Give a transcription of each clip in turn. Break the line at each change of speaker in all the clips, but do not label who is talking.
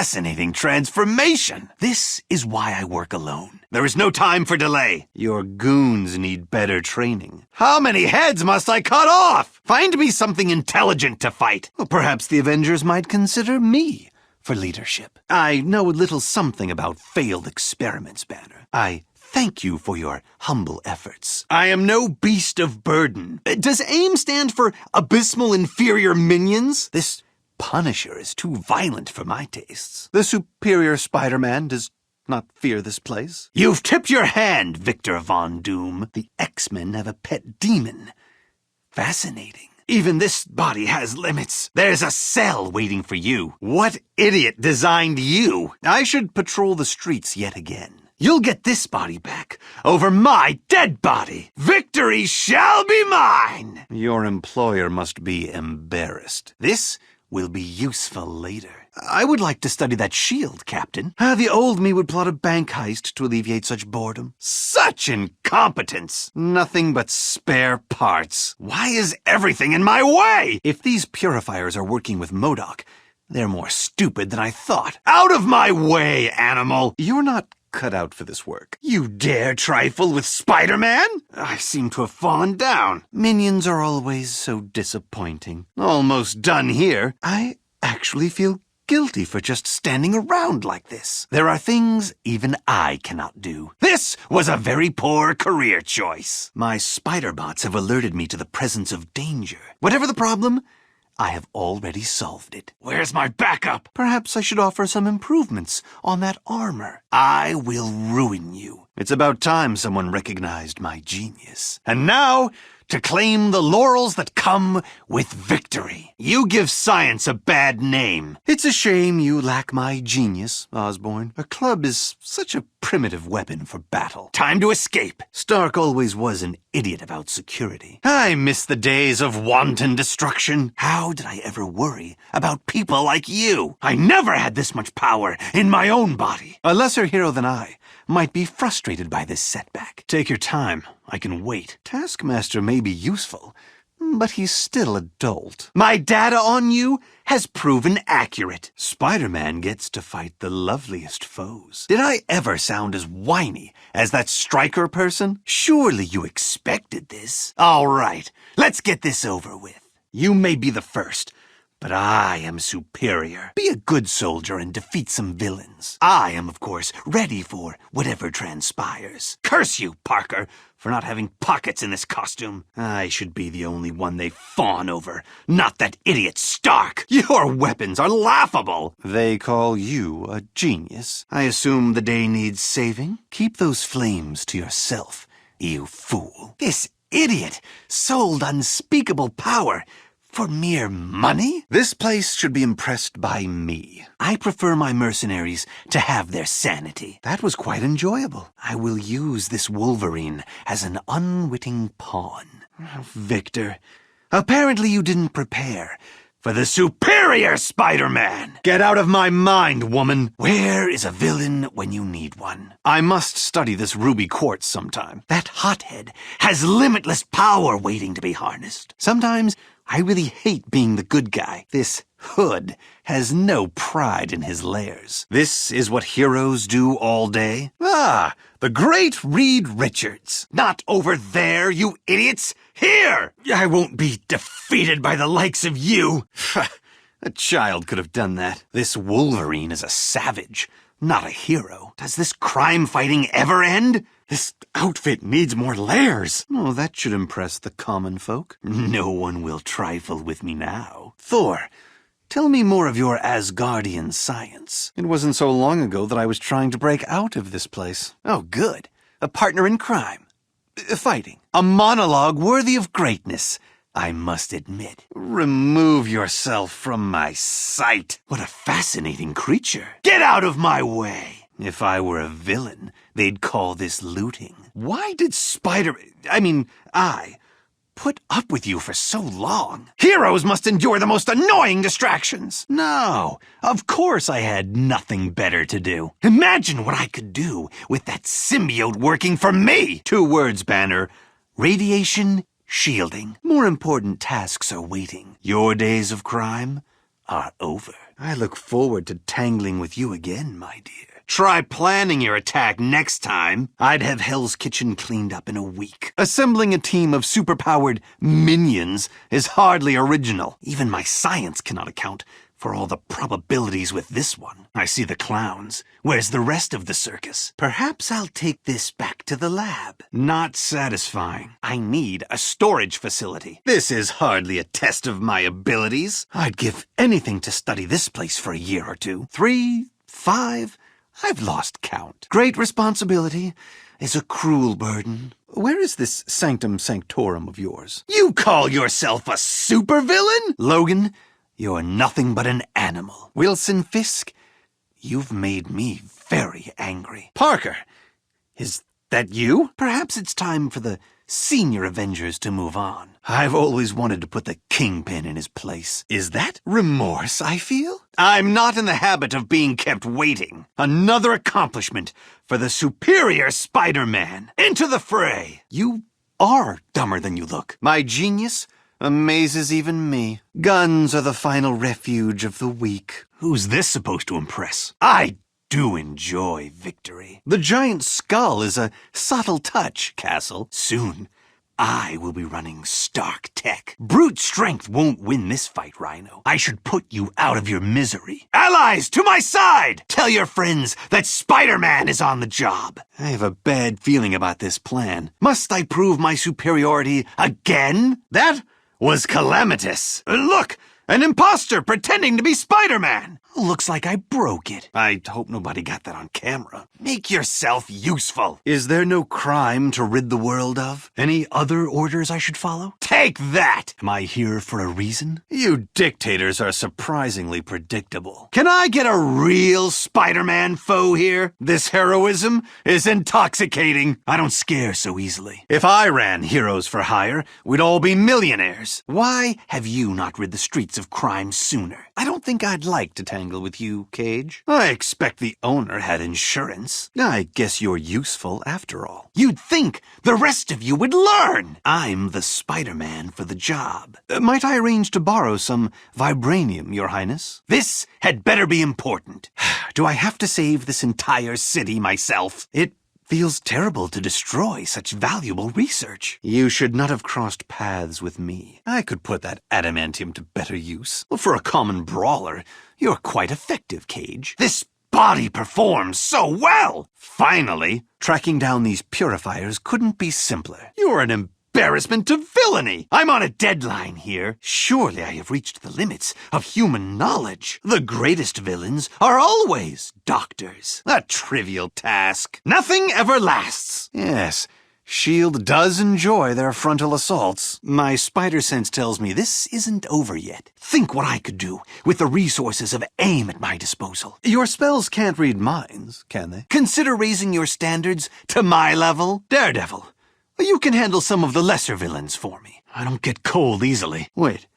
fascinating transformation. This is why I work alone. There is no time for delay. Your goons need better training. How many heads must I cut off? Find me something intelligent to fight. Well, perhaps the Avengers might consider me for leadership. I know a little something about failed experiments, Banner. I thank you for your humble efforts. I am no beast of burden. Does AIM stand for Abysmal Inferior Minions? This Punisher is too violent for my tastes. The superior Spider-Man does not fear this place. You've tipped your hand, Victor Von Doom. The X-Men have a pet demon. Fascinating. Even this body has limits. There's a cell waiting for you. What idiot designed you? I should patrol the streets yet again. You'll get this body back over my dead body. Victory shall be mine. Your employer must be embarrassed. This will be useful later. I would like to study that shield, Captain. The old me would plot a bank heist to alleviate such boredom. Such incompetence! Nothing but spare parts. Why is everything in my way? If these purifiers are working with MODOK, they're more stupid than I thought. Out of my way, animal! You're not cut out for this work. You dare trifle with Spider-Man? I seem to have fallen down. Minions are always so disappointing. Almost done here. I actually feel guilty for just standing around like this. There are things even I cannot do. This was a very poor career choice. My spider bots have alerted me to the presence of danger. Whatever the problem, I have already solved it. Where's my backup? Perhaps I should offer some improvements on that armor. I will ruin you. It's about time someone recognized my genius. And now, to claim the laurels that come with victory. You give science a bad name. It's a shame you lack my genius, Osborn. A club is such a primitive weapon for battle. Time to escape. Stark always was an idiot about security. I miss the days of wanton destruction. How did I ever worry about people like you? I never had this much power in my own body. A lesser hero than I might be frustrated by this setback. Take your time. I can wait. Taskmaster may be useful, but he's still a dolt. My data on you has proven accurate. Spider-Man gets to fight the loveliest foes. Did I ever sound as whiny as that Stryker person? Surely you expected this. All right, let's get this over with. You may be the first, but I am superior. Be a good soldier and defeat some villains. I am, of course, ready for whatever transpires. Curse you, Parker, for not having pockets in this costume. I should be the only one they fawn over, not that idiot Stark. Your weapons are laughable. They call you a genius. I assume the day needs saving? Keep those flames to yourself, you fool. This idiot sold unspeakable power for mere money? This place should be impressed by me. I prefer my mercenaries to have their sanity. That was quite enjoyable. I will use this Wolverine as an unwitting pawn. Victor, apparently you didn't prepare for the superior Spider-Man. Get out of my mind, woman. Where is a villain when you need one? I must study this ruby quartz sometime. That hothead has limitless power waiting to be harnessed. Sometimes I really hate being the good guy. This Hood has no pride in his lairs. This is what heroes do all day? Ah, the great Reed Richards. Not over there, you idiots. Here! I won't be defeated by the likes of you. A child could have done that. This Wolverine is a savage, not a hero. Does this crime fighting ever end? This outfit needs more layers. Oh, that should impress the common folk. No one will trifle with me now. Thor, tell me more of your Asgardian science. It wasn't so long ago that I was trying to break out of this place. Oh, good. A partner in crime. Fighting. A monologue worthy of greatness, I must admit. Remove yourself from my sight. What a fascinating creature. Get out of my way. If I were a villain, they'd call this looting. Why did I put up with you for so long? Heroes must endure the most annoying distractions. No, of course I had nothing better to do. Imagine what I could do with that symbiote working for me. 2 words, Banner. Radiation shielding. More important tasks are waiting. Your days of crime are over. I look forward to tangling with you again, my dear. Try planning your attack next time. I'd have Hell's Kitchen cleaned up in a week. Assembling a team of superpowered minions is hardly original. Even my science cannot account for all the probabilities with this one. I see the clowns. Where's the rest of the circus? Perhaps I'll take this back to the lab. Not satisfying. I need a storage facility. This is hardly a test of my abilities. I'd give anything to study this place for a year or two. 3, 5... I've lost count. Great responsibility is a cruel burden. Where is this sanctum sanctorum of yours? You call yourself a supervillain? Logan, you're nothing but an animal. Wilson Fisk, you've made me very angry. Parker, is that you? Perhaps it's time for the senior Avengers to move on. I've always wanted to put the Kingpin in his place. Is that remorse I feel? I'm not in the habit of being kept waiting. Another accomplishment for the superior Spider-Man. Into the fray. You are dumber than you look. My genius amazes even me. Guns are the final refuge of the weak. Who's this supposed to impress? I do enjoy victory. The giant skull is a subtle touch, Castle. Soon, I will be running Stark Tech. Brute strength won't win this fight, Rhino. I should put you out of your misery. Allies, to my side! Tell your friends that Spider-Man is on the job. I have a bad feeling about this plan. Must I prove my superiority again? That was calamitous. Look! An imposter pretending to be Spider-Man! Looks like I broke it. I hope nobody got that on camera. Make yourself useful. Is there no crime to rid the world of? Any other orders I should follow? Take that! Am I here for a reason? You dictators are surprisingly predictable. Can I get a real Spider-Man foe here? This heroism is intoxicating. I don't scare so easily. If I ran Heroes for Hire, we'd all be millionaires. Why have you not rid the streets of crime sooner? I don't think I'd like to tangle with you, Cage. I expect the owner had insurance. I guess you're useful after all. You'd think the rest of you would learn. I'm the Spider-Man for the job. Might I arrange to borrow some vibranium, Your Highness? This had better be important. Do I have to save this entire city myself? It feels terrible to destroy such valuable research. You should not have crossed paths with me. I could put that adamantium to better use. For a common brawler, you're quite effective, Cage. This body performs so well! Finally, tracking down these purifiers couldn't be simpler. You're an embarrassment to villainy! I'm on a deadline here. Surely I have reached the limits of human knowledge. The greatest villains are always doctors. A trivial task. Nothing ever lasts. Yes, S.H.I.E.L.D. does enjoy their frontal assaults. My spider sense tells me this isn't over yet. Think what I could do with the resources of AIM at my disposal. Your spells can't read minds, can they? Consider raising your standards to my level. Daredevil, you can handle some of the lesser villains for me. I don't get cold easily. Wait,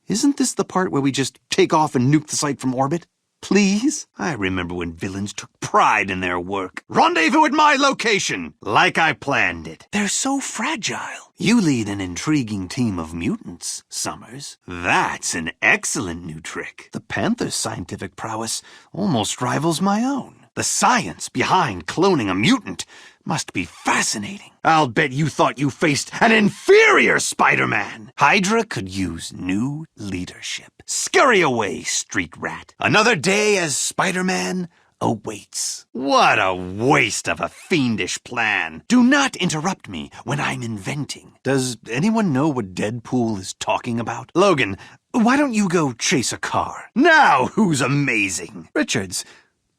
isn't this the part where we just take off and nuke the site from orbit? Please? I remember when villains took pride in their work. Rendezvous at my location, like I planned it. They're so fragile. You lead an intriguing team of mutants, Summers. That's an excellent new trick. The Panther's scientific prowess almost rivals my own. The science behind cloning a mutant must be fascinating. I'll bet you thought you faced an inferior Spider-Man. Hydra could use new leadership. Scurry away, street rat. Another day as Spider-Man awaits. What a waste of a fiendish plan. Do not interrupt me when I'm inventing. Does anyone know what Deadpool is talking about? Logan, why don't you go chase a car? Now who's amazing? Richards,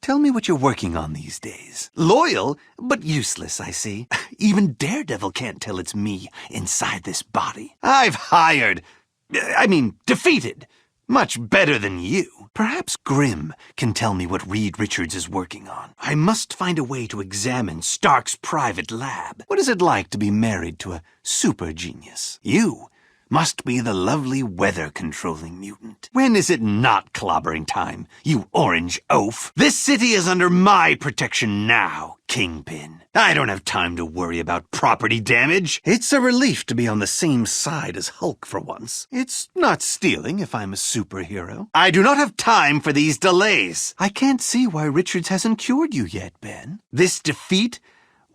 tell me what you're working on these days. Loyal, but useless, I see. Even Daredevil can't tell it's me inside this body. I've defeated. Much better than you. Perhaps Grimm can tell me what Reed Richards is working on. I must find a way to examine Stark's private lab. What is it like to be married to a super genius? You must be the lovely weather-controlling mutant. When is it not clobbering time, you orange oaf? This city is under my protection now, Kingpin. I don't have time to worry about property damage. It's a relief to be on the same side as Hulk for once. It's not stealing if I'm a superhero. I do not have time for these delays. I can't see why Richards hasn't cured you yet, Ben. This defeat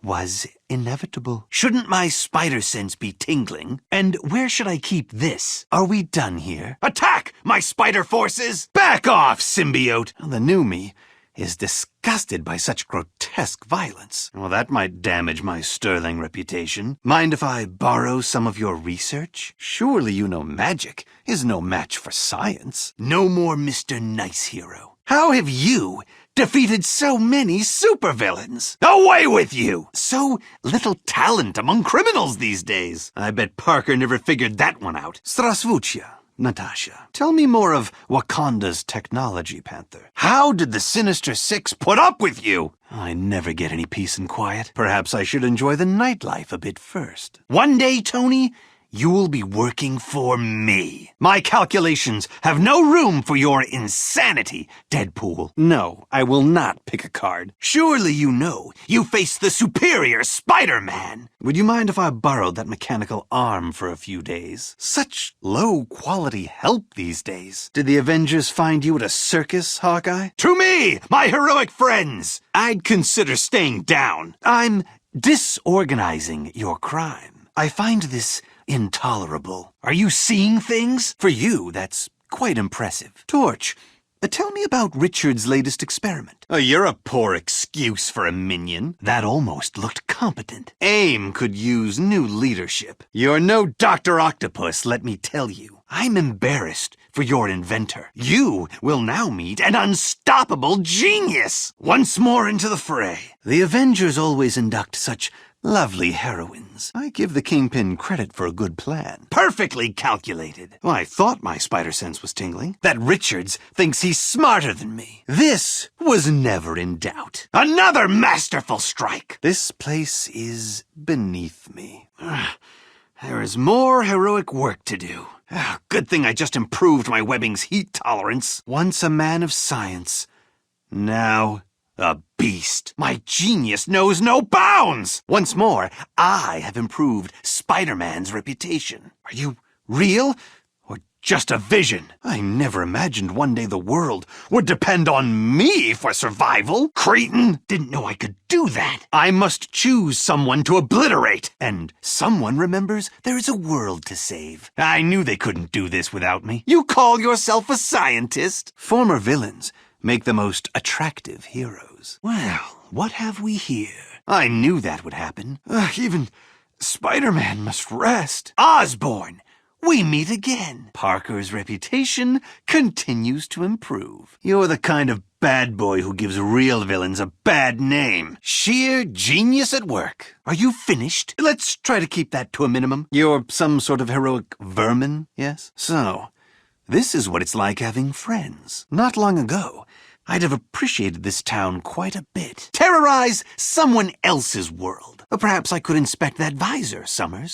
was inevitable. Shouldn't my spider sense be tingling? And where should I keep this? Are we done here? Attack, my spider forces! Back off, symbiote! The new me is disgusted by such grotesque violence. Well, that might damage my sterling reputation. Mind if I borrow some of your research? Surely you know magic is no match for science. No more Mr. Nice Hero. How have you defeated so many supervillains? Away with you! So little talent among criminals these days. I bet Parker never figured that one out. Strasvucia, Natasha, tell me more of Wakanda's technology, Panther. How did the Sinister Six put up with you? I never get any peace and quiet. Perhaps I should enjoy the nightlife a bit first. One day, Tony, you'll be working for me. My calculations have no room for your insanity, Deadpool. No, I will not pick a card. Surely you know you face the superior Spider-Man. Would you mind if I borrowed that mechanical arm for a few days? Such low-quality help these days. Did the Avengers find you at a circus, Hawkeye? To me, my heroic friends! I'd consider staying down. I'm disorganizing your crime. I find this intolerable. Are you seeing things? For you, that's quite impressive. Torch, tell me about Richard's latest experiment. Oh, you're a poor excuse for a minion. That almost looked competent. AIM could use new leadership. You're no Dr. Octopus, let me tell you. I'm embarrassed for your inventor. You will now meet an unstoppable genius. Once more into the fray. The Avengers always induct such lovely heroines. I give the Kingpin credit for a good plan. Perfectly calculated. Well, I thought my spider sense was tingling. That Richards thinks he's smarter than me. This was never in doubt. Another masterful strike. This place is beneath me. There is more heroic work to do. Good thing I just improved my webbing's heat tolerance. Once a man of science, now a beast. My genius knows no bounds! Once more, I have improved Spider-Man's reputation. Are you real or just a vision? I never imagined one day the world would depend on me for survival. Cretin! Didn't know I could do that. I must choose someone to obliterate. And someone remembers there is a world to save. I knew they couldn't do this without me. You call yourself a scientist? Former villains make the most attractive heroes. Well, what have we here? I knew that would happen. Even Spider-Man must rest. Osborn, we meet again. Parker's reputation continues to improve. You're the kind of bad boy who gives real villains a bad name. Sheer genius at work. Are you finished? Let's try to keep that to a minimum. You're some sort of heroic vermin, yes? So, this is what it's like having friends. Not long ago, I'd have appreciated this town quite a bit. Terrorize someone else's world. Or perhaps I could inspect that visor, Summers.